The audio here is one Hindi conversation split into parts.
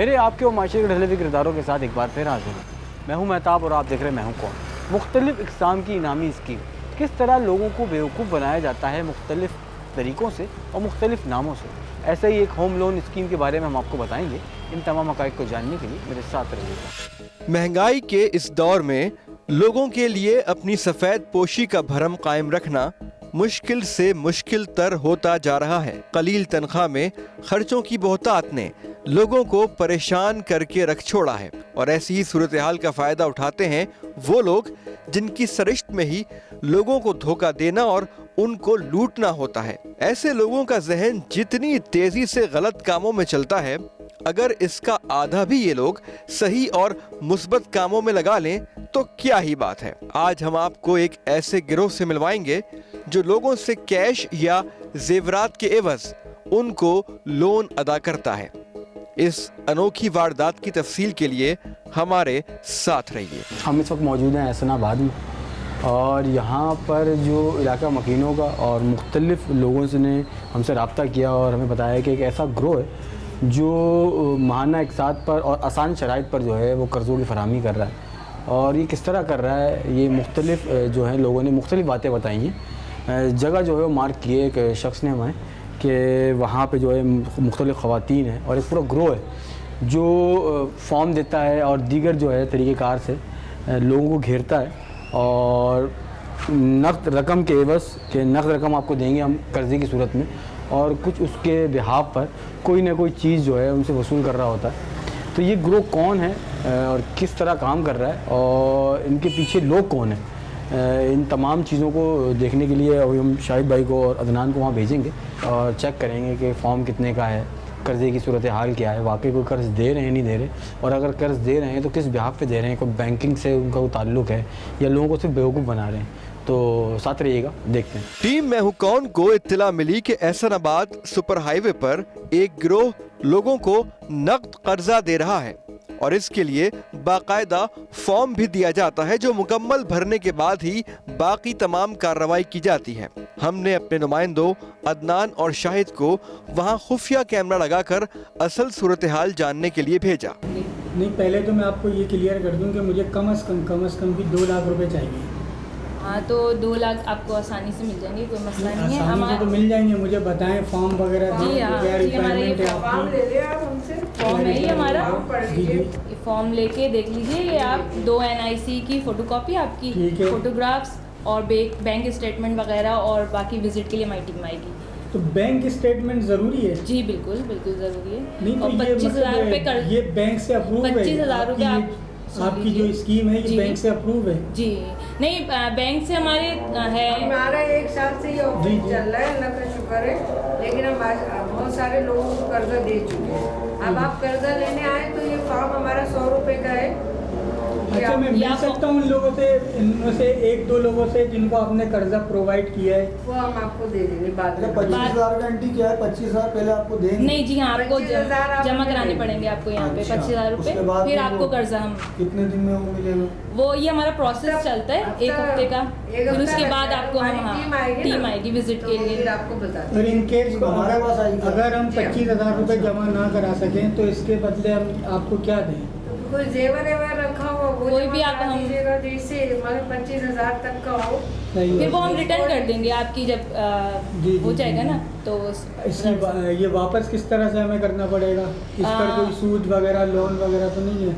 मेरे आपके और माशरे के ढले हुए किरदारों के साथ एक बार फिर हाजिर हूँ। मैं हूँ मेहताब और आप देख रहे हैं मैं हूँ कौन। मुख्तलिफ इक़साम की इनामी स्कीम, किस तरह लोगों को बेवकूफ़ बनाया जाता है मुख्तलिफ तरीक़ों से और मुख्तलिफ नामों से। ऐसे ही एक होम लोन स्कीम के बारे में हम आपको बताएंगे। इन तमाम हक़ाइक़ को जानने के लिए मेरे साथ रहिएगा। महंगाई के इस दौर में लोगों के लिए अपनी सफ़ेद पोशी का भरम कायम रखना मुश्किल से मुश्किल तर होता जा रहा है। कलील तनख्वाह में खर्चों की बहुतात ने लोगों को परेशान करके रख छोड़ा है और ऐसी ही सूरत हाल का फ़ायदा उठाते हैं वो लोग जिनकी सरिश्त में ही लोगों को धोखा देना और उनको लूटना होता है। ऐसे लोगों का जहन जितनी तेज़ी से गलत कामों में चलता है, अगर इसका आधा भी ये लोग सही और मुस्बत कामों में लगा लें तो क्या ही बात है। आज हम आपको एक ऐसे गिरोह से मिलवाएंगे जो लोगों से कैश या जेवरात के एवज उनको लोन अदा करता है। इस अनोखी वारदात की तफसील के लिए हमारे साथ रहिए। हम इस वक्त मौजूद हैं एहसनाबाद में और यहाँ पर जो इलाका मकीनों का और मुख्तलिफ लोगों से ने हमसे रब्ता किया और हमें बताया कि एक ऐसा ग्रोह है जो माहाना इक़साद पर और आसान शराइत पर जो है वो कर्ज़ों की फराहमी कर रहा है। और ये किस तरह कर रहा है, ये मुख्तलिफ जो है लोगों ने मुख्तलिफ बातें बताई हैं। जगह जो है वो मार्क किए एक शख्स ने हमें कि वहाँ पे जो है मुख्तलिफ ख़वातीन हैं और एक पूरा ग्रोह है जो फॉर्म देता है और दीगर जो है तरीक़ेकार से लोगों को घेरता है और नक़द रकम के एवज़ के नक़द रकम आपको देंगे हम कर्ज़े की सूरत में और कुछ उसके बिहाफ पर कोई ना कोई चीज़ जो है उनसे वसूल कर रहा होता है। तो ये ग्रोह कौन है और किस तरह काम कर रहा है और इनके पीछे लोग कौन हैं, इन तमाम चीज़ों को देखने के लिए अभी हम शाहिद भाई को और अदनान को वहाँ भेजेंगे और चेक करेंगे कि फ़ॉर्म कितने का है, कर्ज़े की सूरत हाल क्या है, वाकई कोई कर्ज़ दे रहे हैं नहीं दे रहे, और अगर कर्ज़ दे रहे हैं तो किस बिहाफ पे दे रहे हैं, कोई बैंकिंग से उनका कोई ताल्लुक़ है या लोगों को सिर्फ बेवकूफ़ बना रहे हैं। तो साथ रहिएगा, देखते हैं। टीम मैं हूं कौन को इत्तला मिली कि एहसनाबाद सुपर हाईवे पर एक गिरोह लोगों को नकद कर्जा दे रहा है और इसके लिए बाकायदा फॉर्म भी दिया जाता है जो मुकम्मल भरने के बाद ही बाकी तमाम कार्रवाई की जाती है। हमने अपने नुमाइंदों अदनान और शाहिद को वहां खुफिया कैमरा लगाकर असल सूरत हाल जानने के लिए भेजा। नहीं, पहले तो मैं आपको ये क्लियर कर दूं कि मुझे कम से कम भी 2 लाख रुपए चाहिए। हाँ, तो 2 लाख आपको आसानी से मिल जाएंगे, कोई मसला नहीं है। हमारे तो मिल जाएंगे। मुझे बताएं फॉर्म वगैरह जी हाँ, क्या रिक्वायरमेंट है आपकी। फॉर्म है ये हमारा, फॉर्म लेके देख लीजिए। ये आप 2 NIC की फ़ोटोकॉपी, आपकी फ़ोटोग्राफ्स और बैंक स्टेटमेंट वगैरह और बाकी विजिट के लिए हमारी टीम आएगी। तो बैंक स्टेटमेंट ज़रूरी है? जी बिल्कुल बिल्कुल ज़रूरी है। नहीं, और 25,000 रुपये कर, ये बैंक से अप्रूव है? 25,000 रुपये आपकी जो स्कीम है ये बैंक से अप्रूव है? जी नहीं, बैंक से हमारे है। हमारा 1 साल से ये ऑफिस चल रहा है, अल्लाह का शुक्र है। लेकिन हम बहुत सारे लोगों को कर्जा दे चुके हैं। अब आप कर्जा लेने आए तो ये फॉर्म हमारा 100 रुपए का है। अच्छा, मैं मिल सकता हूँ उन लोगों से, इनमें से 1-2 लोगों से जिनको आपने कर्जा प्रोवाइड किया है? वो हम आपको दे देंगे बाद में। 25,000 गारंटी क्या है? 25,000 पहले आपको देंगे? नहीं जी हाँ, आपको जमा कराने पड़ेंगे आपको यहाँ पे 25,000 रुपये, फिर आपको कर्जा हम कितने दिन में वो मिलेगा? वो ये हमारा प्रोसेस चलता है 1 हफ्ते का, फिर उसके बाद आपको हम टीम आएगी विजिट के लिए, आपको बता और इन केस अगर हम 25,000 रुपये जमा ना करा सकें तो इसके बदले हम आपको क्या दें? कोई जेवर रखा हो कोई भी आप हम जैसे 25,000 तक का हो, फिर वो हम रिटर्न कर देंगे आपकी जब हो जाएगा ना। तो इसकी ये वापस किस तरह से हमें करना पड़ेगा? इस पर कोई सूद वगैरह लोन वगैरह तो नहीं है?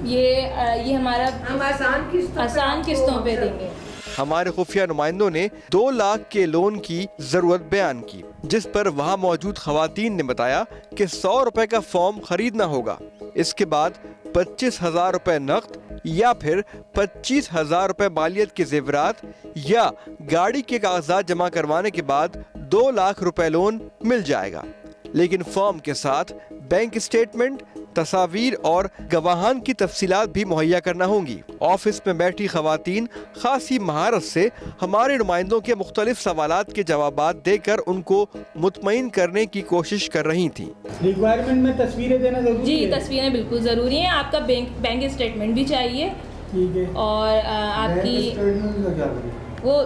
ये हमारा हम आसान किस्तों पे देंगे। हमारे खुफिया नुमाइंदों ने 2 लाख के लोन की जरूरत बयान की, जिस पर वहां मौजूद खवातीन ने बताया कि 100 रुपए का फॉर्म खरीदना होगा। इसके बाद 25,000 रुपए नकद या फिर 25,000 रुपए मालियत के जेवरात या गाड़ी के कागजात जमा करवाने के बाद 2 लाख रुपए लोन मिल जाएगा। लेकिन फॉर्म के साथ बैंक स्टेटमेंट, तस्वीर और गवाहान की तफसीलात भी मुहैया करना होंगी। ऑफिस में बैठी खवातीन खासी महारत से हमारे नुमाइंदों के मुख्तलिफ सवालात के जवाबात देकर उनको मुतमईन करने की कोशिश कर रही थी। रिक्वायरमेंट में तस्वीरें देना जरूरी है? जी, तस्वीरें बिल्कुल ज़रूरी हैं। आपका बैंक स्टेटमेंट भी चाहिए। ठीक है। और आपकी वो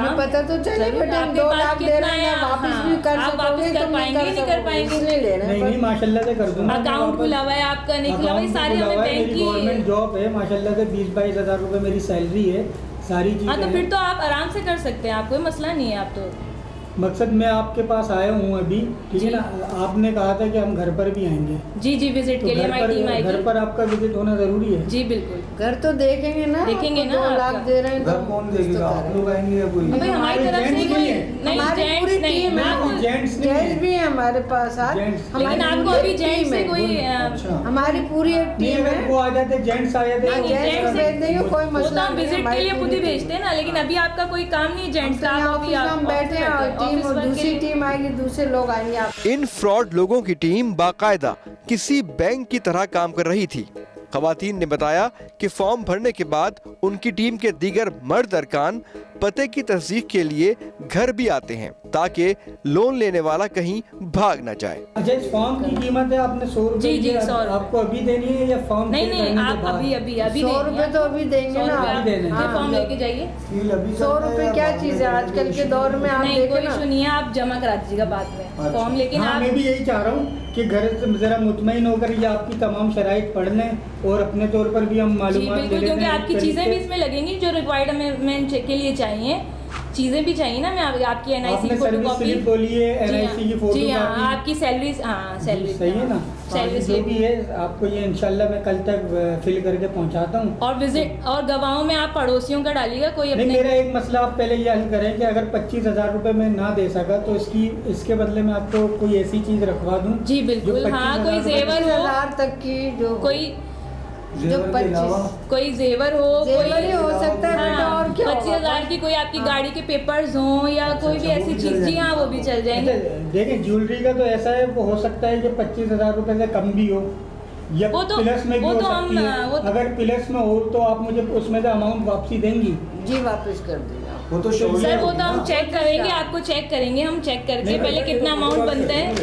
हमें पता तो चले बेटे हम 2 लाख दे रहे हैं, वापस भी कर आप सकोगे वापस कर तो पाएंगे नहीं कर पाएंगे? इसलिए ले रहे नहीं हैं। नहीं माशाल्लाह से कर दूंगा। अकाउंट खुला हुआ है आपका, नहीं खुला हुआ है, सारी हमें बैंक की गवर्नमेंट जॉब है माशाल्लाह से, 20-22 हज़ार रुपये मेरी सैलरी है, सारी चीज़ें हाँ तो हैं। फिर तो आप आराम से कर सकते हैं, आप कोई मसला नहीं है। आप तो मकसद मैं आपके पास आया हूँ अभी, ठीक है ना, आपने कहा था कि हम घर पर भी आएंगे, जी जी विजिट तो के लिए घर हमारी टीम पर आएगी। आपका विजिट होना ज़रूरी है। जी बिल्कुल। घर तो देखेंगे ना, देखेंगे ना 2 लाख आपका। दे रहे हैं घर तो कौन कुछ तो देखेगा? आप करें। लोग आएंगे या कोई? भाई हमारी तरफ से जेंट्स कोई नहीं है। नहीं, हमारी जेंट्स पूरी नहीं, टीम है, बिल्कुल। जेंट्स नहीं जेंट्स है। भी है हमारे पास आज, जेंट्स। हमारी लेकिन आपको पूरी अभी एक जेंट्स टीम से है। कोई अच्छा। हमारी पूरी एक नहीं टीम अगर है, वो आ जाते, जेंट्स आ जाते हाँ, तो- जेंट्स जेंट्स को भेज देंगे, कोई वो तो मसला हम नहीं है, विजिट के हमारी लिए खुद पूरी ही भेजते हैं ना, लेकिन अभी आपका कोई काम नहीं है जेंट्स का, हम आप ऑफिस अभी में हम बैठे हैं और टीम ऑफिस और वर्क के दूसरी लिए। टीम आएगी, दूसरे लोग आएंगे। आप इन फ्रॉड लोगों की टीम बाकायदा किसी बैंक की तरह काम कर रही थी। खवातीन ने बताया कि फॉर्म भरने के बाद उनकी टीम के दीगर मर्द अरकान पते की तस्दीक के लिए घर भी आते हैं ताकि लोन लेने वाला कहीं भाग न जाए। अच्छा, इस फॉर्म की कीमत है आपने 100 रुपये जी, जी, की, 100 रुपये। आपको अभी देनी है या फॉर्म नहीं फिल नहीं, करने के आप बाद? अभी अभी अभी 100 रुपए तो अभी देंगे ना, अभी देने हैं। हाँ। फॉर्म लेके जाइए। फील अभी 100 चलता है रुपए या क्या बाद में चीज है आजकल के दौर में, आप नहीं देखें कोई ना। इशू नहीं है, आप जमा करा दीजिएगा बाद में अच्छा। फॉर्म, लेकिन हाँ, आप मैं भी यही चाह रहा हूँ कि घर से ज़रा मुतमईन होकर ये आपकी तमाम शराइत पढ़ लें और अपने तौर पर भी हम जी मालूमात ले बिल्कुल, लेते क्योंकि हैं आपकी इस चीज़ें भी तरीके- इसमें लगेंगी जो रिक्वायरमेंट के लिए चाहिए, चीज़ें भी चाहिए ना। मैं आपकी एनआईसी आपने की फोटो सर्विस कॉपी, स्लिप बोली है, एनआईसी की फोटो जी हाँ, कॉपी। आपकी सैलरी, हाँ सैलरी सही है ना, सैलरी जो स्लिप भी है आपको ये इंशाल्लाह मैं कल तक फिल करके पहुंचाता हूँ। और विजिट और गवाहों में आप पड़ोसियों का डालिएगा, कोई नहीं, अपने मेरा एक मसला आप पहले ये हल करें कि अगर 25,000 रुपये मैं ना दे सका तो इसके बदले में आपको कोई ऐसी चीज़ रखवा दूँ। जी बिल्कुल, हाँ कोई जेवर हो, 25,000 तक की जो कोई जो जेवर के 25 अलावा कोई जेवर हो, जेवर ही हो सकता है बेटा, और क्या होगा? 25,000 की कोई आपकी गाड़ी के पेपर्स हों या कोई भी अच्छा, ऐसी वो भी चीज़, चल जी हाँ वो भी चल जाएंगे। देखिए ज्वेलरी का तो ऐसा है, वो हो सकता है कि 25,000 रुपये से कम भी हो या वो तो- प्लस में भी वो हो तो हम, सकती है। वो तो- अगर प्लस में हो तो आप मुझे उसमें से अमाउंट वापसी देंगी। जी वापस कर देगा। वो तो शोर सर वो होगी तो हम ना। चेक करेंगे, आपको चेक करेंगे, हम चेक करके नहीं, पहले कितना अमाउंट बनता है।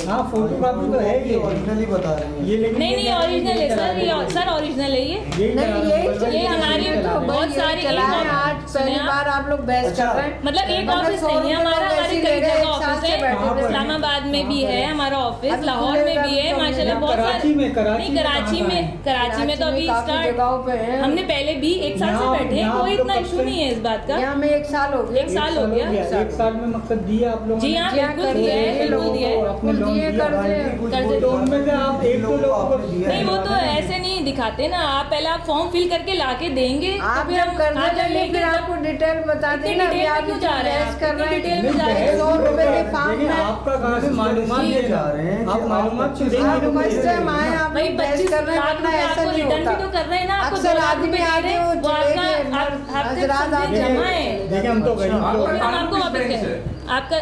हाँ फोटो कॉपी तो है ये, ओरिजिनल ही बता रहे हैं। ये लेकिन नहीं नहीं ओरिजिनल है सर, ये सर ओरिजिनल है ये। नहीं ये हमारी तो बहुत भाई सारी चला है, एक- आज सुने पहली आप? बार आप लोग बहस अच्छा। कर रहे हैं। मतलब एक मतलब ऑफिस 100 नहीं है रुपए हमारा, लोग हमारी ऐसे कई ले रहे हैं, जगह एक साथ ऑफिस से है, बैठे थे। इस्लामाबाद में भी है हमारा ऑफिस, अभी लाहौर में खुलेगा भी है तो माशाल्लाह बहुत कराची में- सारे। कराची नहीं में कराची कहाँ में, कराची में तो अभी काफी जगहों पे है। हमने पहले भी एक साल से यहाँ- बैठे हैं, यहाँ कोई आप लोग इतना कब इशू से- नहीं है इस बात का। यहाँ में 1 साल हो गया। एक साल हो गया। एक साल में मकसद दिया आप लोगों जी ने? हाँ जी हाँ, बिल्कुल कर दिया है, दिए बिल्कुल लोगों दिया है। आपने कुछ लोन दिए दिया, कर दे। कुछ कर वो दे। तो उनमें से आप एक दो लोगों को दिया है। नहीं वो तो ऐसे नहीं दिखाते ना, आप पहले आप फॉर्म फिल करके लाके देंगे तो आप फिर जब हम कर आज देंगे लेके फिर जब- आपको डिटेल बता इतनी देना। डिटेल में क्यों जा रहे हैं बहस आप? कर रहे इतनी डिटेल हैं। में जा रहे हैं? 100 रुपए के फॉर्म देखिए, में आपका कहाँ से मालूमात जी, लेना? जा रहे हैं कि आप मालूमात आप क्यों देंगे? आप फर्स्ट टाइम आए, आप भाई लोग बहस 25 कर रहे हैं, लाख वरना रुपए ऐसा आपको नहीं रिटर्न भी होता। तो कर रहे हैं ना, आपको अक्सर 2 लाख आदमी रुपए दे आते रहे हैं, हैं, वो वो चले आपका गए, आपके हजरात सब आते जमा हैं। है, देखिए हम तो गरीब वो लोग भी हैं। हम आपको वापस करें। आपका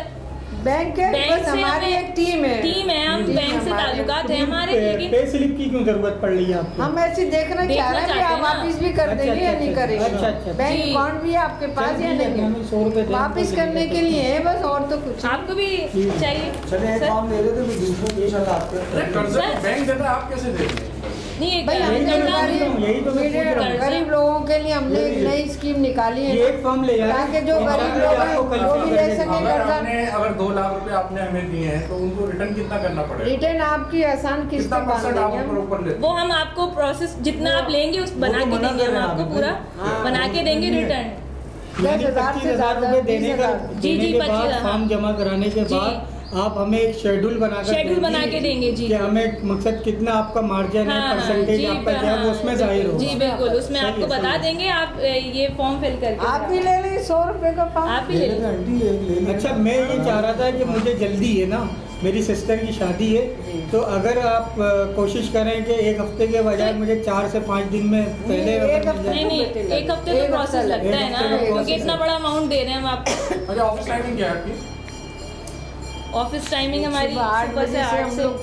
बैंक है, बैंक बस से हमारी हमें- एक टीम है। टीम है, हम जी, बैंक से हमारी ताल्लुकात है हमारे, लेकिन पे स्लिप की क्यों जरूरत पड़ रही है आपको? हम ऐसे देखना देखना चाह रहे हैं कि चाहते आप हैं ना। वापिस भी कर अच्छा, देंगे या अच्छा, नहीं अच्छा, करेंगे। अच्छा, अच्छा। बैंक जी। अकाउंट भी है आपके पास या नहीं है? 100 रुपए दें, वापिस तो करने के लिए है बस, और तो कुछ नहीं। आपको भी चाहिए चले एक सर? फॉर्म ले रहे थे, फिर दूसरा पूछा था आपके। कर्जा तो बैंक देता है, आप कैसे देते हैं? नहीं एक भाई यही हमने तो मैं कर्जा- पूछ रहा हूँ, यही तो मैं पूछ रहा हूँ। गरीब लोगों के लिए हमने एक नई स्कीम निकाली है ये एक फॉर्म ले जाए, ताकि जो गरीब लोग हैं आपको कल वो भी ले कर सकें अगर कर्जा। अगर 2 लाख रुपए आपने हमें दिए हैं तो उनको रिटर्न कितना करना पड़ेगा? रिटर्न आपकी आसान किस्त कितना बांध % आप देंगे ऊपर हम। ऊपर लेते वो हम आपको प्रोसेस जितना आप लेंगे उस बना तो के मना देंगे, कर हम रहे हैं आपको आप, पूरा हाँ, बना के देंगे नहीं है। रिटर्न। 10,000 से 25,000 ज्यादा, रुपए देने 20,000। जी, के बाद 25,000, फॉर्म जमा कराने के जी। बाद आप हमें एक शेड्यूल बनाकर शेड्यूल देंगी बना के देंगे, जी। कि हमें मकसद कितना आपका मार्जिन है, हाँ, परसेंटेज जी, आपका क्या है, वो हाँ, उसमें जाहिर होगा। जी बिल्कुल, उसमें सही आपको है, बता सही है। देंगे, आप ये फॉर्म फिल करके आप भी ले लें 100 रुपए का फॉर्म। आप भी ले ले लेते लीजिए। आंटी, एक ले लेते। अच्छा, मैं ये चाह रहा था कि मुझे जल्दी है ना, मेरी सिस्टर की शादी है, तो अगर आप कोशिश करें कि 1 हफ्ते के बजाय मुझे 4 से 5 दिन में पहले नहीं, एक अगर हफ्ते नहीं नहीं, एक हफ्ते तो एक प्रोसेस हफ्ता लगता है एक ना, हफ्ते का क्योंकि process इतना है। बड़ा अमाउंट दे रहे हैं हम आपको। अच्छा, ऑफिस टाइमिंग क्या है आपकी? ऑफिस टाइमिंग हमारी सुबह 8 सुबह से बजे से 8 हम से लोग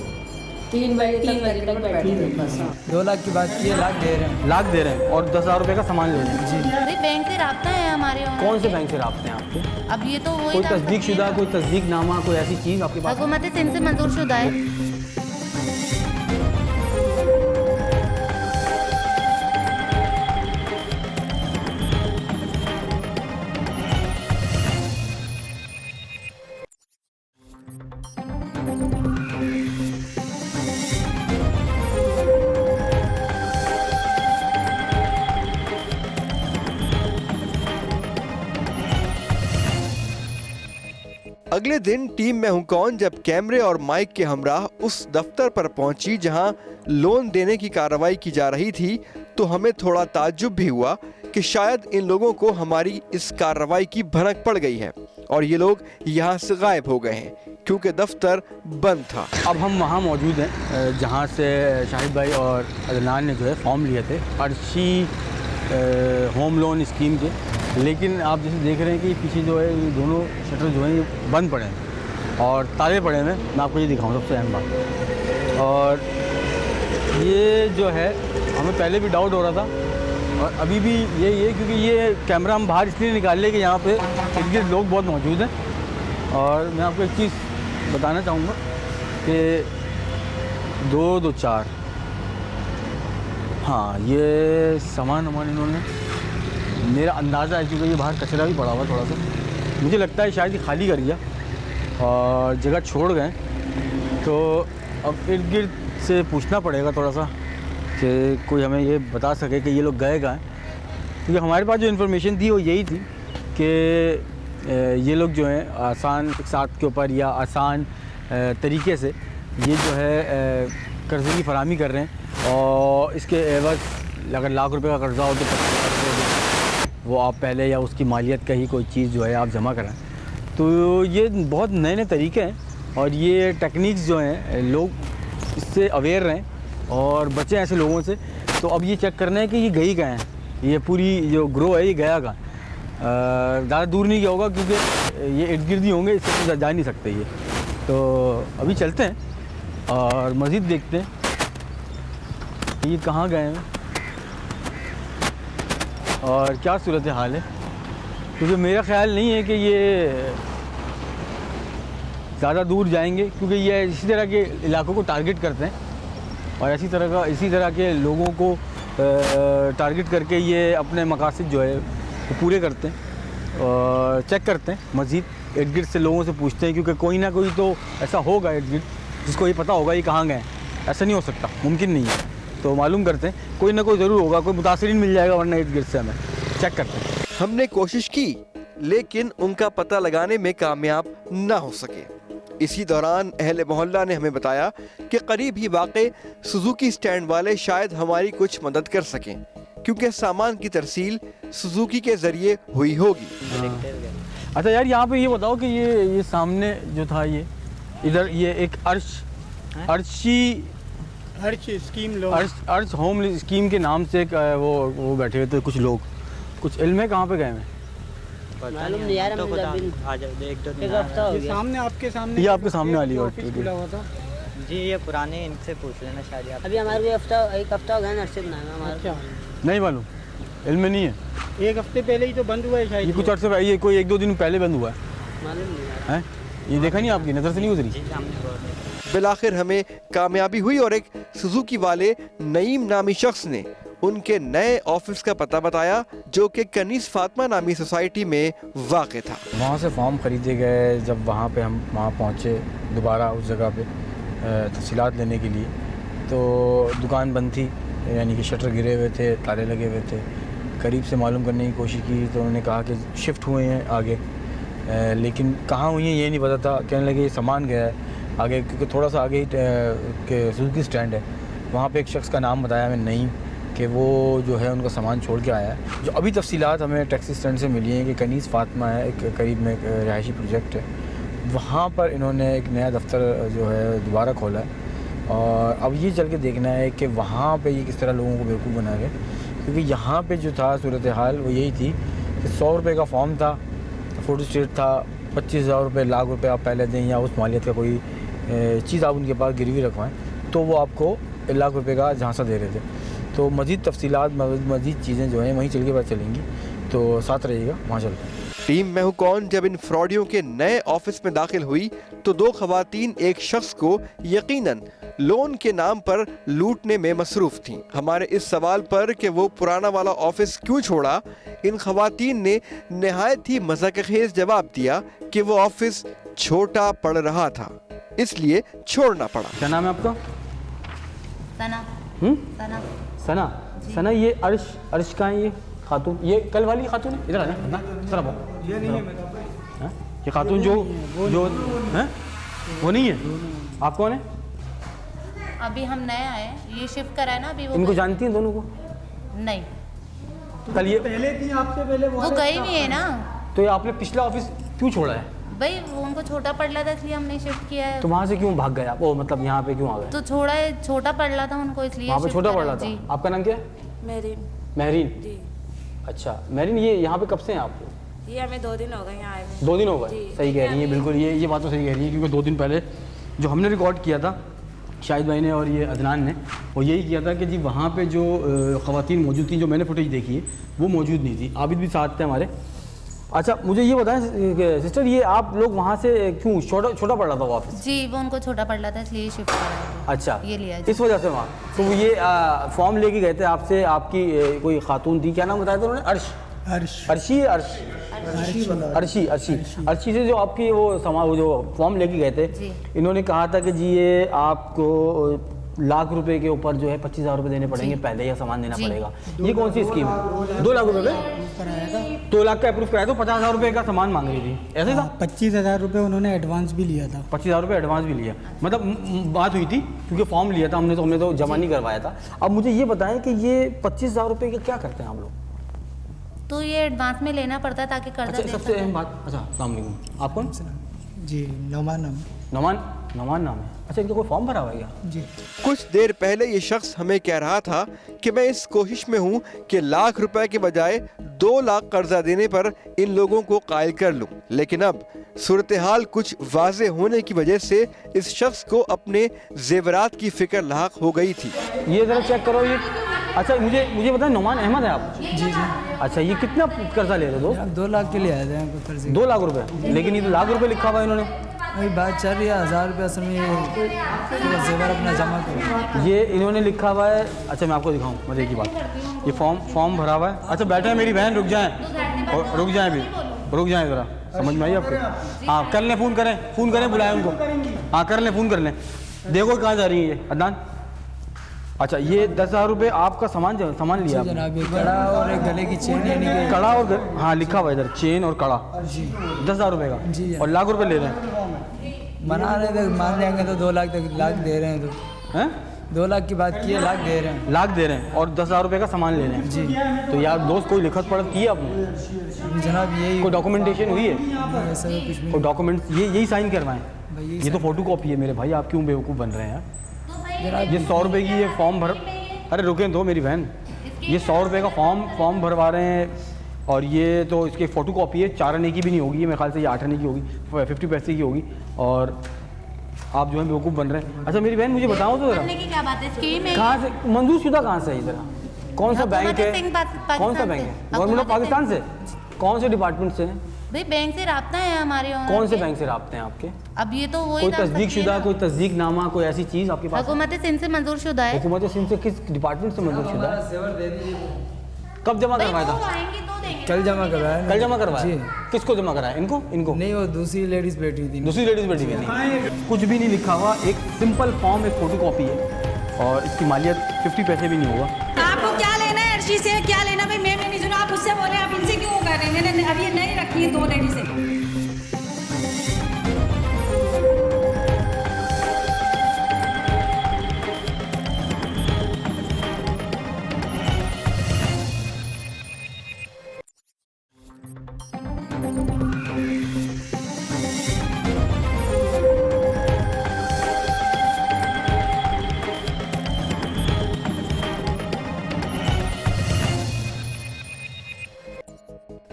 3 बजे 3 बजे तक बैठे हैं। बस हाँ। 2 लाख की बात की, लाख दे रहे हैं, लाख दे रहे हैं और 10,000 रुपये का सामान ले रहे हैं। जी, अरे बैंक से रब्ता है हमारे वहाँ। कौन से बैंक से राब्ते हैं आपके? अब ये तो वही कोई डाल तस्दीक सकते शुदा, हैं। कोई तस्दीकनामा, कोई ऐसी चीज़ आपके पास? हुकूमत सिंध से मंजूर शुदा है। अगले दिन टीम मैं हूं कौन जब कैमरे और माइक के हमराह उस दफ्तर पर पहुंची जहां लोन देने की कार्रवाई की जा रही थी, तो हमें थोड़ा ताज्जुब भी हुआ कि शायद इन लोगों को हमारी इस कार्रवाई की भनक पड़ गई है और ये लोग यहाँ से गायब हो गए हैं क्योंकि दफ्तर बंद था। अब हम वहाँ मौजूद हैं जहाँ से शाहिद भाई और अदनान ने जो है फॉर्म लिए थे अर्शी होम लोन स्कीम के, लेकिन आप जैसे देख रहे हैं कि पीछे जो है ये दोनों शटर जो हैं ये बंद पड़े हैं और ताले पड़े हैं। मैं आपको ये दिखाऊँ सबसे अहम बात, और ये जो है हमें पहले भी डाउट हो रहा था और अभी भी यही है क्योंकि ये कैमरा हम बाहर इसलिए निकाल लें कि यहाँ पे इर्द गिर्द लोग बहुत मौजूद हैं। और मैं आपको एक चीज़ बताना चाहूँगा कि 2-2-4 हाँ ये सामान इन्होंने, मेरा अंदाज़ा है क्योंकि ये बाहर कचरा भी पड़ा हुआ थोड़ा सा, मुझे लगता है शायद ये खाली कर गया और जगह छोड़ गए। तो अब इर्द गिर्द से पूछना पड़ेगा थोड़ा सा कि कोई हमें ये बता सके कि ये लोग गए कहाँ हैं, क्योंकि हमारे पास जो इन्फॉर्मेशन थी वो यही थी कि ये लोग जो हैं आसान इक़सात के ऊपर या आसान तरीके से ये जो है कर्ज़े की फराहमी कर रहे हैं और इसके एवज़ अगर लाख रुपए का कर्ज़ा हो तो 50,000 वो आप पहले या उसकी मालियत का ही कोई चीज़ जो है आप जमा कराएं। तो ये बहुत नए नए तरीके हैं और ये टेक्निक्स जो हैं लोग इससे अवेयर रहें और बचें ऐसे लोगों से। तो अब ये चेक करना है कि ये गई कहाँ है, ये पूरी जो ग्रो है ये गया कहाँ। ज़्यादा दूर नहीं गया होगा क्योंकि ये इर्द गिर्द ही होंगे, इससे तो जा नहीं सकते ये। तो अभी चलते हैं और मज़ीद देखते हैं कि ये कहाँ गए हैं और क्या सूरत हाल है, क्योंकि मेरा ख्याल नहीं है कि ये ज़्यादा दूर जाएंगे क्योंकि ये इसी तरह के इलाकों को टारगेट करते हैं और इसी तरह के लोगों को टारगेट करके ये अपने मकासद जो है वो पूरे करते हैं और चेक करते हैं। मज़ीद इर्द गिर्द से लोगों से पूछते हैं क्योंकि कोई ना कोई तो ऐसा होगा इर्द गिर्द जिसको ये पता होगा ये कहाँ गए, ऐसा नहीं हो सकता, मुमकिन नहीं है। तो मालूम करते हैं, कोई ना कोई ज़रूर होगा, कोई मुतासिरीन मिल जाएगा, वरना इर्द गिर्द से हमें चेक करते हैं। हमने कोशिश की लेकिन उनका पता लगाने में कामयाब ना हो सके। इसी दौरान अहले मोहल्ला ने हमें बताया कि करीब ही वाक़े सुजुकी स्टैंड वाले शायद हमारी कुछ मदद कर सकें क्योंकि सामान की तरसील सुजुकी के ज़रिए हुई होगी। अच्छा यार, यहाँ पे ये बताओ कि ये सामने जो था ये इधर ये एक अर्श होम स्कीम के नाम से एक वो बैठे हुए थे कुछ लोग, कुछ इल्म है कहाँ पे गए हैं? मालूम नहीं यार, एक हफ्ता हो गया। सामने आपके सामने ये आपके सामने वाली खुला हुआ था जी, ये पुराने इनसे पूछ लेना शायद। अभी हमारे एक हफ्ता हो गया नर्सिंग नाम है हमारा। नहीं मालूम, इल्म नहीं है। एक हफ्ते पहले ही तो बंद हुआ है शायद। ये कुछ अर्से ये कोई 1-2 दिन पहले बंद हुआ है। मालूम नहीं है, ये देखा नहीं, आपकी नज़र से नहीं गुजरी? बिलाखिर हमें कामयाबी हुई और एक सुजुकी वाले नईम नामी शख्स ने उनके नए ऑफिस का पता बताया जो कि कनीस फातिमा नामी सोसाइटी में वाक़ था। वहाँ से फॉर्म ख़रीदे गए। जब वहाँ पे हम वहाँ पहुँचे दोबारा उस जगह पे तफसीलात लेने के लिए, तो दुकान बंद थी, यानी कि शटर गिरे हुए थे, ताले लगे हुए थे। करीब से मालूम करने की कोशिश की तो उन्होंने कहा कि शिफ्ट हुए हैं आगे, लेकिन कहाँ हुई हैं ये नहीं पता था। कहने लगे ये सामान गया है आगे, क्योंकि थोड़ा सा आगे ही सुजुकी स्टैंड है, वहाँ पे एक शख्स का नाम बताया हमें नहीं कि वो जो है उनका सामान छोड़ के आया है। जो अभी तफसीलात हमें टैक्सी स्टैंड से मिली हैं कि कनीस फातिमा है, एक करीब में एक रिहायशी प्रोजेक्ट है, वहाँ पर इन्होंने एक नया दफ्तर जो है दोबारा खोला है और अब ये चल के देखना है कि वहाँ पे ये किस तरह लोगों को बेवकूफ़ बना रहे। क्योंकि यहाँ पे जो था सूरत हाल वो यही थी कि 100 रुपये का फॉर्म था, फ़ोटो स्टेट था, 25,000 रुपये लाख रुपये आप पहले दें या उस मालियत का कोई चीज़ आप उनके पास गिरवी रखवाएं तो वो आपको 1 लाख रुपये का झांसा दे रहे थे। तो मज़ीद तफसीलात मज़ीद चीज़ें जो हैं वहीं चल के पता चलेंगी, तो साथ रहिएगा, वहाँ चलते हैं। टीम मैं हूं कौन जब इन फ्रॉडियों के नए ऑफिस में दाखिल हुई तो 2 ख़वातीन एक शख्स को यकीनन लोन के नाम पर लूटने में मसरूफ़ थीं। हमारे इस सवाल पर कि वो पुराना वाला ऑफिस क्यों छोड़ा, इन ख़वातीन ने नहायत ही मज़ाक़खेज़ जवाब दिया कि वो ऑफिस छोटा पड़ रहा था इसलिए छोड़ना पड़ा। क्या नाम है आपका? सना। सना। सना। सना, ये अर्श कहाँ है? ये खातून, ये कल वाली खातून है? इधर आना, तरफ आओ। ये नहीं है मेरा। ये खातून जो हैं वो नहीं है। आप कौन है? अभी हम नए आए, ये शिफ्ट करा है ना अभी। वो इनको जानती हैं दोनों को? नहीं, कल ये पहले थी आपसे पहले वो गई हुई है ना। तो ये आपने पिछला ऑफिस क्यों छोड़ा है? भाई वो उनको छोटा पड़ रहा था इसलिए हमने शिफ्ट किया है। तो वहाँ से क्यों भाग गए आप? ओ मतलब यहाँ पे क्यों आ गए? तो छोटा पड़ रहा था उनको इसलिए वहाँ पे shift छोटा करा। पड़ रहा था। जी। आपका नाम क्या है? मेरीन महरीन। जी। अच्छा महरीन, ये यहाँ पे कब से हैं आप? ये हमें 2 दिन हो गए यहाँ आए हुए। 2 दिन हो गए? जी। सही कह रही हैं बिल्कुल, ये बात तो सही कह रही है, क्योंकि 2 दिन पहले जो हमने रिकॉर्ड किया था शाहिद भाई ने और ये अदनान ने, वो यही किया था कि जी वहाँ पे जो ख़वातीन मौजूद थी, जो मैंने फुटेज देखी है वो मौजूद नहीं थी। आबिद भी साथ थे हमारे। अच्छा मुझे ये बताएं सिस्टर, ये आप लोग वहाँ से क्यों छोटा पड़ रहा था वो ऑफिस? जी वो उनको छोटा पड़ रहा था इसलिए शिफ्ट करा है। अच्छा ये लिया इस वजह से वहाँ। तो ये फॉर्म लेके गए थे आपसे, आपकी कोई खातून थी, क्या नाम बताया था उन्होंने? अर्शी से जो आपकी वो जो फॉर्म लेके गए थे, इन्होंने कहा था कि जी ये आपको लाख रुपए के ऊपर जो है 25,000 रुपये देने पड़ेंगे पहले, या सामान देना पड़ेगा। ये कौन सी स्कीम है? 2 लाख रुपए पे 2 लाख का अप्रूव कराया, तो 50,000 रुपये का सामान मांग रही थी, ऐसे था? 25,000 रुपये उन्होंने एडवांस भी लिया था। 25,000 रुपये एडवांस भी लिया, मतलब बात हुई थी क्योंकि फॉर्म लिया था हमने तो जमा नहीं करवाया था। अब मुझे ये बताएं कि ये 25,000 रुपये का क्या करते हैं आप लोग? तो ये एडवांस में लेना पड़ता है ताकि कर्जा अच्छा दे सबसे सकें। अहम बात, अच्छा अस्सलाम वालेकुम, आप कौन? जी नौमान नाम। नौमान नाम है। अच्छा इनका कोई फॉर्म भरा हुआ है क्या? जी। कुछ देर पहले ये शख्स हमें कह रहा था कि मैं इस कोशिश में हूँ कि लाख रुपए के बजाय 2 लाख कर्जा देने पर इन लोगों को कायल कर लूँ, लेकिन अब सूरत हाल कुछ वाजे होने की वजह से इस शख्स को अपने जेवरात की फिक्र लाक हो गई थी। ये जरा चेक करो ये। अच्छा मुझे बताएं, नौमान अहमद है आप? जी। अच्छा ये कितना कर्जा ले रहे हो? 2 लाख के लिए आए थे कर्जे। 2 लाख रुपए, लेकिन ये तो लाख रुपए लिखा हुआ है इन्होंने। वही बात चल रही है, 1,000 रुपये असल में ये जेवर अपना जमा करो। ये इन्होंने लिखा हुआ है। अच्छा मैं आपको दिखाऊं मजे की बात, ये फॉर्म भरा हुआ है। अच्छा बैठे हैं मेरी बहन, रुक जाएं ज़रा, समझ में आई आपको? हाँ कर लें, फ़ोन करें बुलाएं उनको। हाँ कर लें, फ़ोन कर लें। देखो कहाँ जा रही है ये अदनान। अच्छा ये 10,000 रुपये आपका सामान लिया आपने? जनाब ये कड़ा और एक गले की चेन, यानी कि कड़ा और हाँ लिखा हुआ है इधर, चेन और कड़ा। जी। 10,000 रुपये का जी। और लाख रुपए ले रहे हैं। मना रहे थे, मान लेंगे तो 2 लाख तक लाख दे रहे हैं। तो हैं 2 लाख की बात की है, लाख दे रहे हैं और 10,000 रुपये का सामान ले रहे हैं। जी। तो यार दोस्त कोई लिखत पढ़त की है आपने? जनाब यही कोई डॉक्यूमेंटेशन हुई है? ऐसा कुछ भी कोई डॉक्यूमेंट यही साइन करवाएं? भाई ये तो फोटो कॉपी है मेरे भाई, आप क्यों बेवकूफ़ बन रहे हैं? जनाब ये 100 रुपये की ये फॉर्म भर, अरे रुकें दो मेरी बहन, ये 100 रुपये का फॉर्म भरवा रहे हैं और ये तो इसकी फ़ोटो कॉपी है, 4 आने की भी नहीं होगी, मेरे ख्याल से ये 8 आने की होगी, 50 पैसे की होगी, और आप जो है बेवकूफ़ बन रहे हैं। अच्छा मेरी बहन मुझे बताओ तो ज़रा, की क्या बात है? स्कीम है कहाँ से मंजूर शुदा, कहाँ से है ज़रा? कौन सा बैंक है? कौन सा बैंक है? गवर्नमेंट ऑफ पाकिस्तान से? कौन से डिपार्टमेंट से है? भाई बैंक से राब्ता है हमारे। कौन से बैंक से राब्ते हैं आपके? अब ये तो वही कोई तस्दीक शुदा, कोई तस्दीक नामा, कोई ऐसी चीज़ आपके पास? हुकूमत सिंध से मंजूर शुदा है। हुकूमत सिंध से किस डिपार्टमेंट से मंजूर शुदा है? कब जमा करवाया था? कल जमा करवाया। कल जमा करवाया? किसको जमा कराया? इनको? नहीं, वो दूसरी लेडीज़ बैठी थी। दूसरी लेडीज़ बैठी हुई थी। कुछ भी नहीं लिखा हुआ, एक सिंपल फॉर्म, एक फोटो कॉपी है और इसकी मालियत 50 पैसे भी नहीं होगा। आपको क्या लेना है अर्शी से? क्या लेना भाई? मैं नहीं सुना, आप उससे बोले, आप इनसे क्यों कर रहे हैं? अब ये नहीं रखी है 2 लेडी से।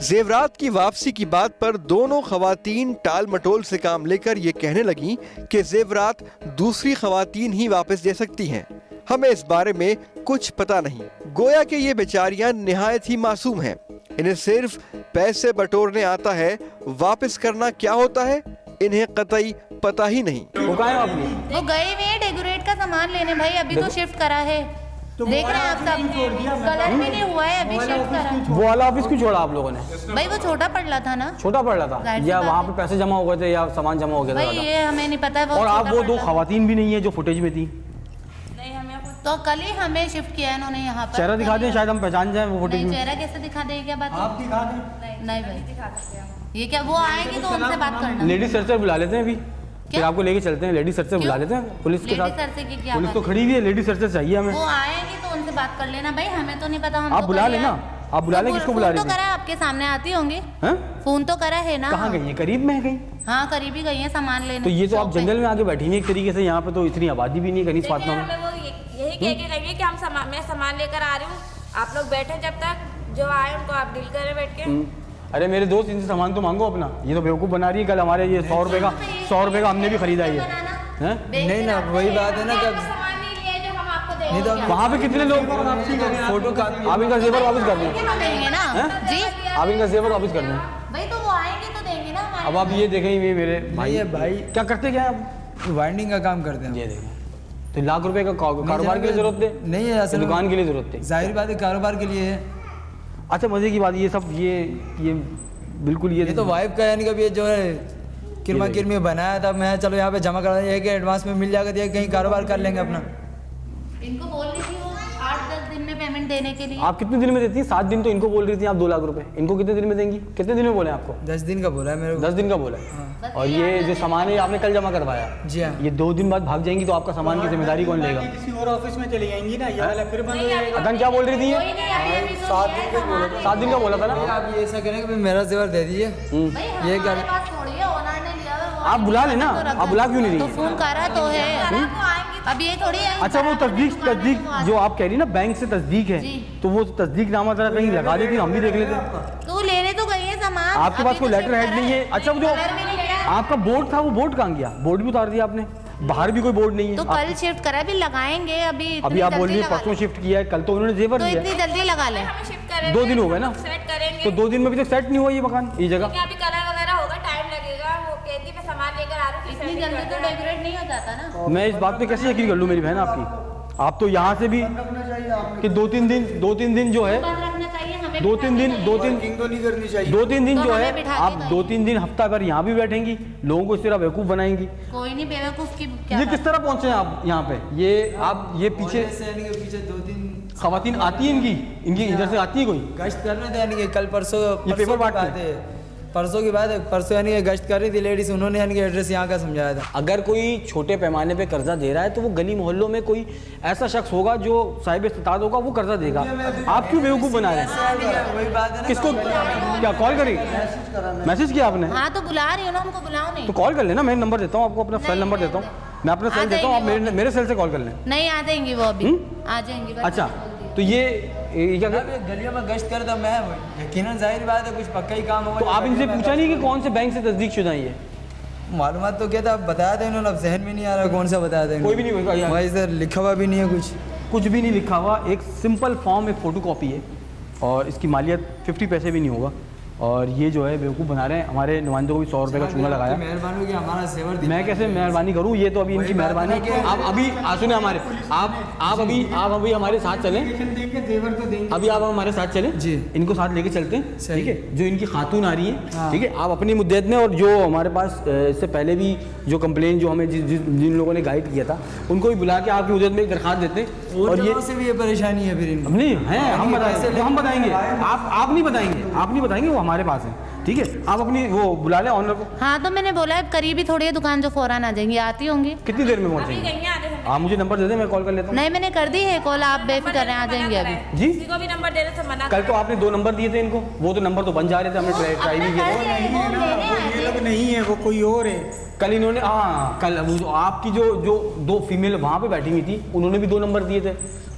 जेवरात की वापसी की बात पर दोनों खवातीन टाल मटोल से काम लेकर ये कहने लगी कि जेवरात दूसरी खवातीन ही वापस दे सकती हैं। हमें इस बारे में कुछ पता नहीं। गोया कि ये बेचारियां निहायत ही मासूम हैं। इन्हें सिर्फ पैसे बटोरने आता है, वापस करना क्या होता है इन्हें कतई पता ही नहीं। वो गए हुए हैं डेकोरेट का सामान लेने भाई, अभी तो शिफ्ट करा है। देख रहे हैं आप सब, कलर भी नहीं हुआ है, अभी शिफ्ट करा। वो वाला ऑफिस क्यों छोड़ा आप लोगों ने? भाई वो छोटा पड़ रहा था ना। छोटा पड़ रहा था या वहाँ पे पैसे जमा हो गए थे या सामान जमा हो गया था? भाई ये हमें नहीं पता है। और आप वो 2 खवातीन भी नहीं है जो फुटेज में थी। नहीं, हमें तो कल ही हमें शिफ्ट किया है इन्होंने यहाँ पर। चेहरा दिखा दें, शायद हम पहचान जाएं वो फोटो नहीं, में। चेहरा कैसे दिखा दें, क्या बात है? आप दिखा दें। नहीं भाई, ये क्या, वो आएंगे तो उनसे बात करना। लेडी सर्चर बुला लेते हैं अभी, फिर आपको लेके चलते हैं। लेडी सर्चर बुला लेते हैं पुलिस के साथ। लेडी सर्चर की क्या पुलिस बात तो खड़ी हुई है, लेडी सर्चर चाहिए हमें। वो आएंगे तो उनसे बात कर लेना भाई, हमें तो नहीं पता। हम आप तो बुला कल लेना, आए। आप बुला लें। किसको बुला रही फोन तो थी? करा, आपके सामने आती होंगी। हैं? फोन तो करा है ना। कहाँ गई है? करीब में है कहीं? हाँ करीबी गई है सामान लेने। तो ये तो आप शॉप पे। जंगल में आके बैठी हैं एक तरीके से। यहाँ पे तो इतनी आबादी भी नहीं है गणेश फातिमा में। हमें वो यही कह के गई है कि हम मैं सामान लेकर आ रही हूँ, आप लोग बैठे जब तक, जो आए उनको आप डील करें बैठ के। अरे मेरे दोस्त, इनसे सामान तो मांगो अपना। ये तो बेवकूफ़ बना रही है। कल हमारे ये 100 रुपये का हमने भी खरीदा ये है। नहीं ना, वही बात है ना, कब सामान नहीं लिया जो हम आपको नहीं तो वहाँ पे कितने लोग फोटो का आप इनका जेवर वापस कर दें। देंगे ना जी, आप इनका जेवर वापस कर दें। भाई तो वो आएंगे तो देंगे ना हमारे। अब आप ये देखें, ये मेरे भाई भाई क्या करते क्या है आप? वाइंडिंग का काम करते हैं। ये देखें, तो लाख रुपए का कारोबार के लिए जरूरत है? नहीं है, असल दुकान के लिए जरूरत है। जाहिर बात है कारोबार के लिए है। अच्छा मजे की बात, ये सब ये बिल्कुल ये तो वाइफ का यानी कि ये जो है किरमा किरमी बनाया था, मैं चलो यहाँ पे जमा करा दिया कि एडवांस में मिल जाएगा, दिया कहीं कारोबार कर लेंगे अपना। इनको बोल रही थी वो 8-10 दिन में पेमेंट देने के लिए। आप कितने दिन में देती हैं? 7 दिन तो इनको बोल रही थी आप 2 लाख रुपए। इनको कितने दिन में देंगी? कितने दिन में बोले आपको? 10 दिन का बोला है मेरे को। 10 दिन का बोला है। और ये जो सामान है आपने कल जमा करवाया, जी हाँ। ये 2 दिन बाद भाग जाएंगी तो आपका सामान की जिम्मेदारी कौन लेगा? किसी और ऑफिस में चली जाएंगी ना, ये वाला फिर बंद हो जाएगा। अदन क्या बोल रही थी? कोई नहीं, अभी अभी तो 7 दिन का बोला था। 7 दिन का बोला था ना। आप ये ऐसा करें कि मेरा जेवर दे दीजिए। भाई ये क्या हमारे पास थोड़ी है, ओनर ने लिया हुआ है, वो आप बुला लेना, आप बुला क्यों नहीं रही तो हैं? फोन करा तो है। अब ये थोड़ी है। अच्छा वो तस्दीक जो आप कह रही ना, बैंक से तस्दीक है, तो वो तस्दीकनामा जरा कहीं लगा देती, हम भी देख लेते। तो लेने तो गई है सामान। आपके पास कोई लेटर हेड नहीं है? अच्छा वो जो आपका बोर्ड था, वो बोर्ड कहाँ गया? बोर्ड भी उतार दिया आपने, बाहर भी कोई बोर्ड नहीं है। तो कल शिफ्ट करा, अभी लगाएंगे। अभी आप बोल रही है परसों शिफ्ट किया है, कल तो उन्होंने जेवर तो दिया इतनी जल्दी लगा ले। 2 दिन हो गए ना, सेट करेंगे तो 2 दिन में अभी तक सेट नहीं हुआ ये मकान, ये जगह। अभी कलर वगैरह होगा, टाइम लगेगा। वो कहती मैं सामान लेकर आ रही हूँ, इतनी जल्दी तो डेकोरेट नहीं हो जाता ना। मैं इस बात पे कैसे यकीन कर लूँ मेरी बहन आपकी? आप तो यहाँ से भी कि 2-3 दिन जो है, बंद रखना चाहिए हमें। 2-3 दिन तो नहीं करनी चाहिए। 2-3 दिन तो जो हमें है, बिठा के आप गए। 2-3 दिन हफ्ता भर यहाँ भी बैठेंगी, लोगों को इस तरह बेवकूफ़ बनाएंगी। कोई नहीं, बेवकूफ की क्या ये बात किस तरह पहुँचे हैं आप यहाँ पे? ये आप ये पीछे पीछे 2-3 खवातीन आती हैं इनकी इधर से आती है कोई? गश्त करने थे, यानी कि कल परसों पेपर की बांटते बात है, परसों की बात है। परसों यानी कि गश्त कर रही थी लेडीज, उन्होंने यानी कि एड्रेस यहाँ का समझाया था। अगर कोई छोटे पैमाने पे कर्जा दे रहा है तो वो गली मोहल्लों में कोई ऐसा शख्स होगा जो साहिब इस्तात होगा, वो कर्जा देगा। आप क्यों बेवकूफ़ बना रहे हैं? वही बात है ना। किसको क्या कॉल करी? मैसेज किया आपने? हाँ तो बुला रही हो ना, हमको बुलाओ नहीं। तो कॉल कर लेना, मैं नंबर देता हूँ आपको, अपना सेल नंबर देता हूँ, मैं अपना सेल देता हूँ, आप मेरे सेल से कॉल कर लें। नहीं आ जाएंगी वो अभी, आ जाएंगी बस। अच्छा तो ये क्या गलियों में गश्त करता मैं, यकीनन जाहिर बात है कुछ पक्का ही काम होगा। तो आप इनसे पूछा नहीं कि कौन से बैंक से तस्दीक शुदा है ये? मालूमात तो क्या था, बताया था इन्होंने, अब जहन में नहीं आ रहा कौन सा बताया था। कोई भी नहीं होगा भाई सर, लिखा हुआ भी नहीं है कुछ भी नहीं लिखा हुआ। एक सिंपल फॉर्म, एक फ़ोटो कॉपी है और इसकी मालियत 50 पैसे भी नहीं होगा। और ये जो है बेवकूफ़ बना रहे हैं। हमारे नुमाइंदों को भी 100 रुपये का चूना लगाया। मेहरबानी हमारा सेवर, मैं कैसे मेहरबानी करूँ? ये तो अभी इनकी मेहरबानी। आप अभी सुने हमारे, आप अभी हमारे साथ चलें, अभी आप हमारे साथ चलें जी, इनको साथ लेके चलते हैं, ठीक है? जो इनकी खातून आ रही है, ठीक है, आप अपनी मुद्दत में, और जो हमारे पास इससे पहले भी जो कंप्लेन जो हमें जिन लोगों ने गाइड किया था, उनको भी बुला के आपकी मुद्दत में एक दरखास्त देते हैं। और ये से भी ये परेशानी है फिर इनको। नहीं है, हम बताएंगे, आप नहीं बताएंगे, वो हमारे पास है, ठीक है? आप अपनी वो बुला लें ऑनर को। हाँ तो मैंने बोला है करीबी थोड़ी है दुकान, जो फौरन आ जाएंगी। आती होंगी। कितनी देर में पहुँचेंगे? आप मुझे नंबर दे दें, मैं कॉल कर लेता हूँ। नहीं मैंने कर दी है कॉल, आप बेफिक्र रहें, आ जाएंगे अभी जी। किसी को भी नंबर दे रहे थे, मना कल तो आपने 2 नंबर दिए थे इनको, वो तो नंबर तो बन जा रहे थे, हमने ट्राई भी किया। ये लोग नहीं है, वो कोई और है। कल इन्होंने कल आपकी जो 2 फीमेल वहाँ पे बैठी हुई थी, उन्होंने भी 2 नंबर दिए थे,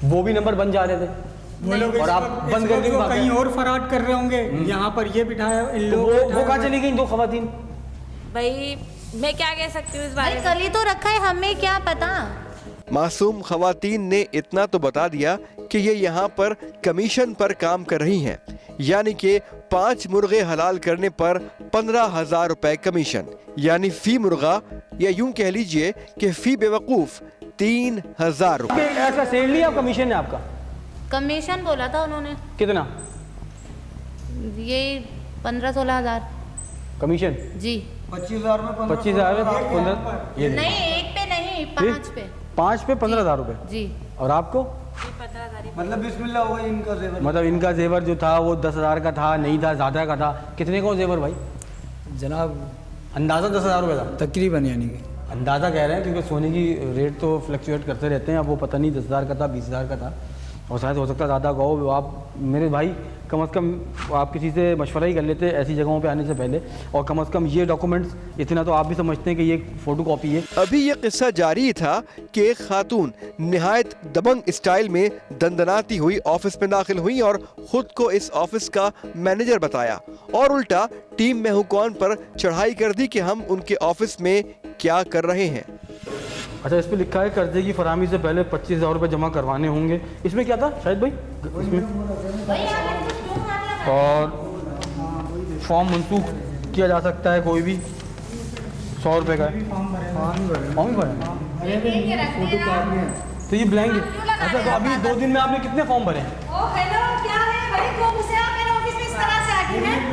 वो भी नंबर बन जा रहे थे। वो लोग और आप बंद करके कहीं और फराड कर रहे होंगे, यहाँ पर ये बिठाया इन तो लोगों। वो कहाँ चली गई 2 खवातीन? भाई मैं क्या कह सकती हूँ इस बारे में? कल ही तो रखा है, हमें क्या पता। मासूम खवातीन ने इतना तो बता दिया कि ये यहाँ पर कमीशन पर काम कर रही हैं, यानी कि 5 मुर्गे हलाल करने पर 15,000 रुपए कमीशन, यानी फी मुर्गा, या यूं कह लीजिए कि फी बेवकूफ़ 3,000 रुपए। ऐसा सेल लिया कमीशन है आपका? कमीशन बोला था उन्होंने। कितना? ये 15-16 हज़ार कमीशन जी। 25,000 में 25,000 15 नहीं, एक पे नहीं, 5 पे। 5 पे 15,000 रुपए जी। और आपको? मतलब बिस्मिल्लाह हो गई इनका जेवर। मतलब इनका जेवर जो था वो 10,000 का था, नहीं था, ज़्यादा का था। कितने का वो जेवर भाई? जनाब अंदाज़ा 10,000 रुपये था तकरीबन, यानी कि अंदाज़ा कह रहे हैं, क्योंकि सोने की रेट तो फ्लक्चुएट करते रहते हैं। अब वो पता नहीं 10,000 का था, 20,000 का था, और शायद हो सकता है ज़्यादा का हो। आप मेरे भाई कम से कम आप किसी से मशवरा ही कर लेते ऐसी जगहों पे आने से पहले, और कम से कम ये डॉक्यूमेंट्स इतना तो आप भी समझते हैं कि ये फ़ोटो कॉपी है। अभी ये किस्सा जारी था कि एक खातून निहायत दबंग स्टाइल में दंदनाती हुई ऑफिस में दाखिल हुई और खुद को इस ऑफिस का मैनेजर बताया, और उल्टा टीम मेहुकॉन पर चढ़ाई कर दी कि हम उनके ऑफिस में क्या कर रहे हैं। अच्छा, इस पे लिखा है कर्जे की फरहमी से पहले 25,000 रुपये जमा करवाने होंगे। इसमें क्या था शायद भाई? इसमें और फॉर्म मनसूख किया जा सकता है कोई भी, 100 रुपये का है। फॉर्म ही भरा है तो ये ब्लैंक है। अच्छा, तो अभी 2 दिन में आपने कितने फॉर्म भरे हैं?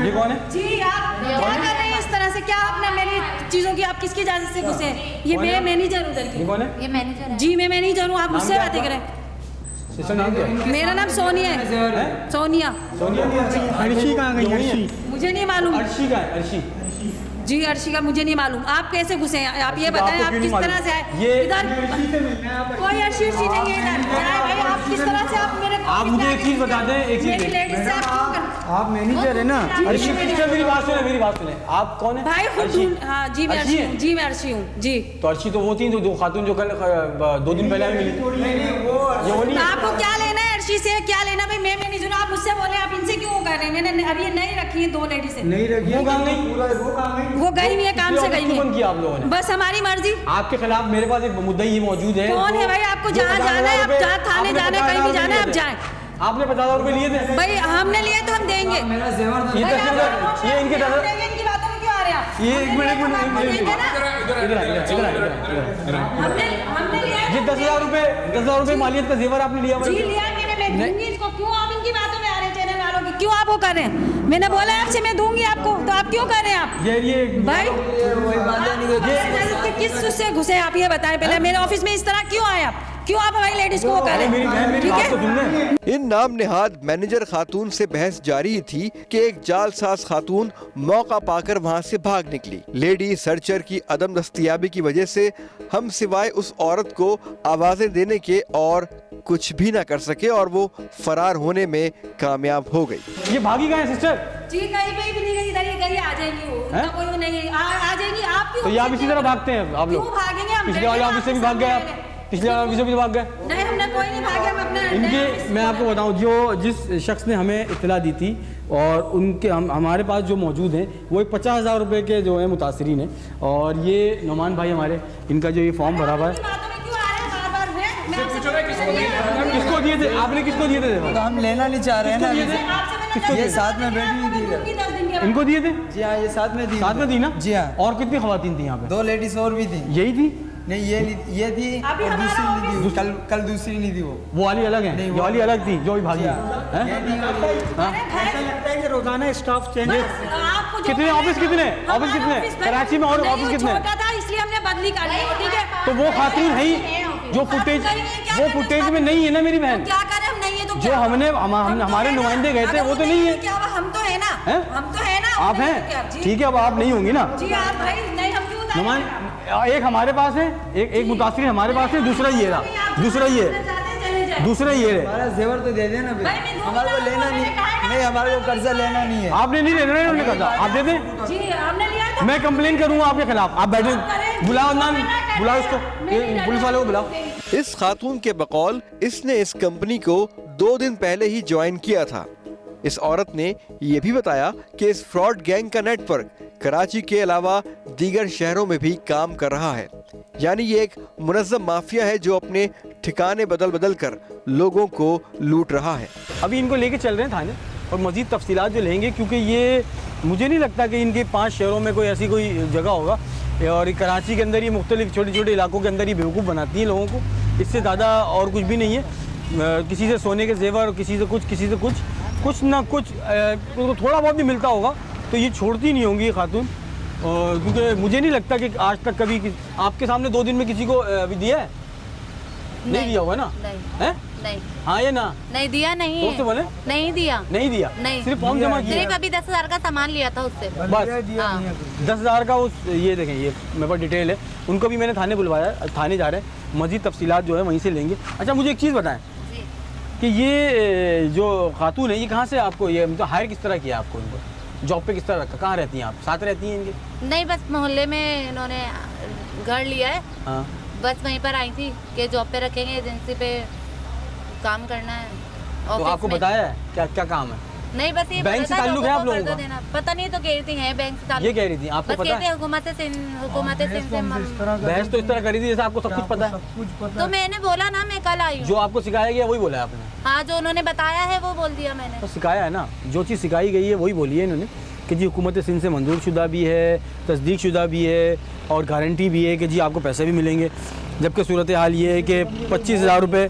ये कौन है? जी आप क्या कर रहे हैं इस तरह से? क्या आपने मेरी चीजों की आप किसकी इजाजत से घुसे? ये मैं मैनेजर उधर की। ये कौन है? ये मैनेजर है। जी मैं मैनेजर हूँ, आप मुझसे बातें करें। नाम क्या है? मेरा नाम सोनिया है। सोनिया। अर्शी कहाँ गई? अर्शी मुझे नहीं मालूम। अर्शी का है? अर्शी जी अर्शी का मुझे नहीं मालूम। आप कैसे घुसे हैं? आप ये बताएं, आप किस तरह से आए इधर? कोई अर्शी नहीं है इधर भाई। आप किस तरह से आप मेरे आप मुझे एक चीज़ बता दें, एक चीज़ लेडीज से आप मैनेजर है ना? अर्शी, मेरी बात सुने, मेरी बात सुने। आप कौन है भाई? खुद हाँ जी मैं अर्शी हूँ। जी मैं अर्शी हूँ जी। तो अर्शी तो वो थी जो 2 खातून जो कल 2 दिन पहले हमें मिली। ये वो नहीं। आपको क्या लेना है अर्शी से? क्या लेना भाई? मैं मैनेजर हूँ, आप मुझसे बोले आप इनसे क्यों कर रहे हैं? मैंने अभी ये नहीं रखी है 2 लेडीज से। नहीं रखी वो काम नहीं, वो गई हुई है काम से, गई हुई है। किया आप लोगों ने? बस हमारी मर्जी। आपके खिलाफ मेरे पास एक मुद्दा ही मौजूद है। कौन है भाई? आपको जहाँ जाना है, आप जहाँ थाने जाना है, कहीं भी जाना है, आप जाएं। आपने 50,000 रुपए लिए थे भाई? हमने लिए तो हम देंगे। मेरा जेवर ये इनके इनकी बातों में क्यों आ रहे हैं आप? ये एक मिनट हमने ये 10,000 रुपए मालियत का जेवर आपने लिया? जी लिया मैंने, मैं दूंगी इसको। क्यों आप इनकी बातों में आ रहे हैं? चैनल वालों की क्यों आप वो कर रहे हैं? मैंने बोला आपसे मैं दूंगी आपको, तो आप क्यों कर रहे हैं? आप ये भाई किस से घुसे आप ये बताएं पहले। मेरे ऑफिस में इस तरह क्यों आए आप? क्यों आप हमारी लेडीज को कर रहे हैं? ठीक है। इन नाम नेहाद मैनेजर खातून से बहस जारी थी कि एक जालसाज खातून मौका पाकर वहां से भाग निकली। लेडी सर्चर की अदम दस्तयाबी की वजह से हम सिवाय उस औरत को आवाजें देने के और कुछ भी ना कर सके और वो फरार होने में कामयाब हो गई। ये भागी कहाँ है सिस्टर? जी कहीं पे भी नहीं गई, इधर ही गई, आ जाएंगी वो। इतना कोई वो नहीं है, आ जाएंगी। आप क्यों? तो ये आप इसी तरह भागते हैं आप लोग? क्यों भागेंगे हम? पिछले वाले ऑफिस से भी भाग गए आप? पिछले वाले ऑफिस से भी भाग गए? नहीं हमने कोई नहीं भागे, हम अपने इनके मैं आपको बताऊं, जो जिस शख्स ने हमें इत्तला दी थी और उनके हमारे पास जो मौजूद हैं वो 50,000 रुपये के जो है मुतासरीन हैं। और ये नोमान भाई हमारे, इनका जो ये फॉर्म भरा हुआ है। किसको दिए थे आपने? किसको दिए थे? तो हम लेना नहीं चाह रहे हैं ना। ये साथ में बैठी हुई थी। इनको दिए थे? जी हाँ, ये साथ में दी। साथ में दी ना? जी हाँ। और कितनी खवातीन थी यहाँ पे? 2 लेडीज और भी थी। यही थी? नहीं ये थी और दूसरी नहीं थी। कल दूसरी नहीं थी। वो वाली अलग है? ये वाली अलग थी जो भी भागी है? ऐसा लगता है कि रोजाना स्टाफ चेंज। कितने ऑफिस कितने कराची में और ऑफिस कितने? इसलिए हमने बदली कर ली। ठीक है, तो वो खातून है ही जो फुटेज में नहीं है ना मेरी बहन? क्या करें हम? नहीं है तो जो हमने हमारे नुमाइंदे गए थे वो तो नहीं है। क्या हम तो है ना? हम तो है ना? आप हैं? ठीक है, अब आप नहीं होंगी ना? जी आप भाई नहीं, हम क्यों? एक हमारे पास है, एक मुतासिर हमारे पास है, दूसरा ये रहा, दूसरा ये है। हमारा जेवर तो दे देना भाई, हमारे को लेना नहीं, हमारे को कर्जा लेना नहीं है। आपने नहीं लेना है उन्होंने कर्जा, आप दे दें। जी हमने लिया। मैं कंप्लेन करूंगा आपके खिलाफ। आप बैठे, बुलाओ नाम, बुलाओ इसको, पुलिस वाले को बुलाओ। इस खातून के बकौल इसने इस कंपनी को 2 दिन पहले ही ज्वाइन किया था। इस औरत ने यह भी बताया कि इस फ्रॉड गैंग का नेटवर्क कराची के अलावा दीगर शहरों में भी काम कर रहा है। यानी ये एक मुनज़्ज़म माफिया है जो अपने ठिकाने बदल कर लोगों को लूट रहा है। अभी इनको लेके चल रहे हैं थाने और मजीद तफसीलात जो लेंगे, क्योंकि ये मुझे नहीं लगता कि इनके 5 शहरों में कोई ऐसी कोई जगह होगा। और कराची के अंदर ये मुख्तलिफ छोटे छोटे इलाकों के अंदर ये बेवकूफ़ बनाती है लोगों को, इससे ज़्यादा और कुछ भी नहीं है। किसी से सोने के जेवर, किसी से कुछ ना कुछ तो थोड़ा बहुत भी मिलता होगा तो ये छोड़ती नहीं होंगी ये खातून। क्योंकि मुझे नहीं लगता कि आज तक कभी आपके सामने 2 दिन में किसी को भी दिया है। नहीं दिया हुआ ना? नहीं नहीं हाँ या ना? नहीं दिया नहीं तो उससे बोले नहीं दिया नहीं दिया, नहीं सिर्फ फॉर्म जमा किया। सिर्फ अभी 10,000 का सामान लिया था उससे बस 10,000 का उस ये देखें, ये मेरे पास डिटेल है। उनको भी मैंने थाने बुलवाया, थाने जा रहे हैं, मजीद तफसीलात जो है वहीं से लेंगे। अच्छा मुझे एक चीज़ बताएं कि ये जो खातून है ये कहाँ से आपको ये मतलब हायर किस तरह किया आपको, इनको जॉब पे किस तरह रखा, कहाँ रहती हैं आप, साथ रहती हैं इनके? नहीं बस मोहल्ले में इन्होंने घर लिया है, हाँ बस वहीं पर आई थी कि जॉब पे रखेंगे, एजेंसी पे काम करना है। तो आपको बताया है क्या क्या काम है? नहीं बस ये बैंक से ताल्लुक है आप लोगों का? पता नहीं तो कह रही थी है बैंक से ताल्लुक। ये कह रही थी आपको बस पता कहते है? हुकूमत से बहस तो इस तरह करी थी जैसे आपको सब कुछ पता है। तो मैंने बोला ना, मैं कल आई हूँ। जो आपको सिखाया गया वही बोला है आपने? हाँ जो उन्होंने बताया है वो बोल दिया मैंने। तो सिखाया है ना, जो चीज़ सिखाई गई है वही बोली है इन्होंने कि जी हुकूमत सिंध से मंजूर शुदा भी है, तस्दीक शुदा भी है और गारंटी भी है कि जी आपको पैसे भी मिलेंगे। जबकि सूरत हाल ये है कि 25,000 रुपये,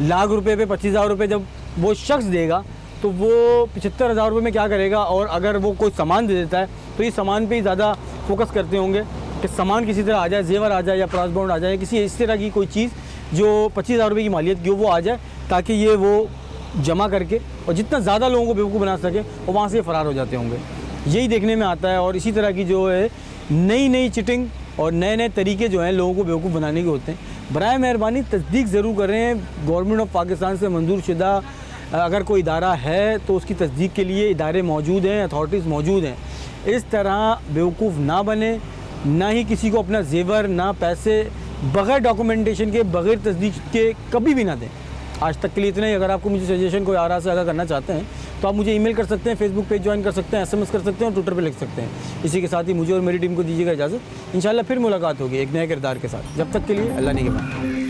लाख रुपए पे 25,000 रुपये जब वो शख्स देगा तो वो 75,000 रुपये में क्या करेगा, और अगर वो कोई सामान दे देता है तो इस सामान पे ही ज़्यादा फोकस करते होंगे कि सामान किसी तरह आ जाए, जेवर आ जाए या प्राइस बाउंड आ जाए, किसी इस तरह की कोई चीज़ जो 25,000 रुपये की मालियत की हो वो आ जाए, ताकि ये वो जमा करके और जितना ज़्यादा लोगों को बेवकूफ़ बना सके वो वहाँ से फ़रार हो जाते होंगे। यही देखने में आता है। और इसी तरह की जो है नई नई चिटिंग और नए नए तरीके जो हैं लोगों को बेवकूफ़ बनाने के होते हैं। बराए मेहरबानी तस्दीक ज़रूर करें, गवर्नमेंट ऑफ पाकिस्तान से मंजूर शुदा अगर कोई इदारा है तो उसकी तस्दीक के लिए इदारे मौजूद हैं, अथॉरिटीज़ मौजूद हैं। इस तरह बेवकूफ़ ना बने, ना ही किसी को अपना जेवर ना पैसे बग़ैर डॉक्यूमेंटेशन के, बग़ैर तस्दीक के कभी भी ना दें। आज तक के लिए इतना ही। अगर आपको मुझे सजेशन कोई आरा से आगा करना चाहते हैं तो आप मुझे ईमेल कर सकते हैं, फेसबुक पेज ज्वाइन कर सकते हैं, SMS कर सकते हैं और ट्विटर पे लिख सकते हैं। इसी के साथ ही मुझे और मेरी टीम को दीजिएगा इजाज़त। इंशाल्लाह फिर मुलाकात होगी एक नए किरदार के साथ। जब तक के लिए अल्लाह ने के बाद।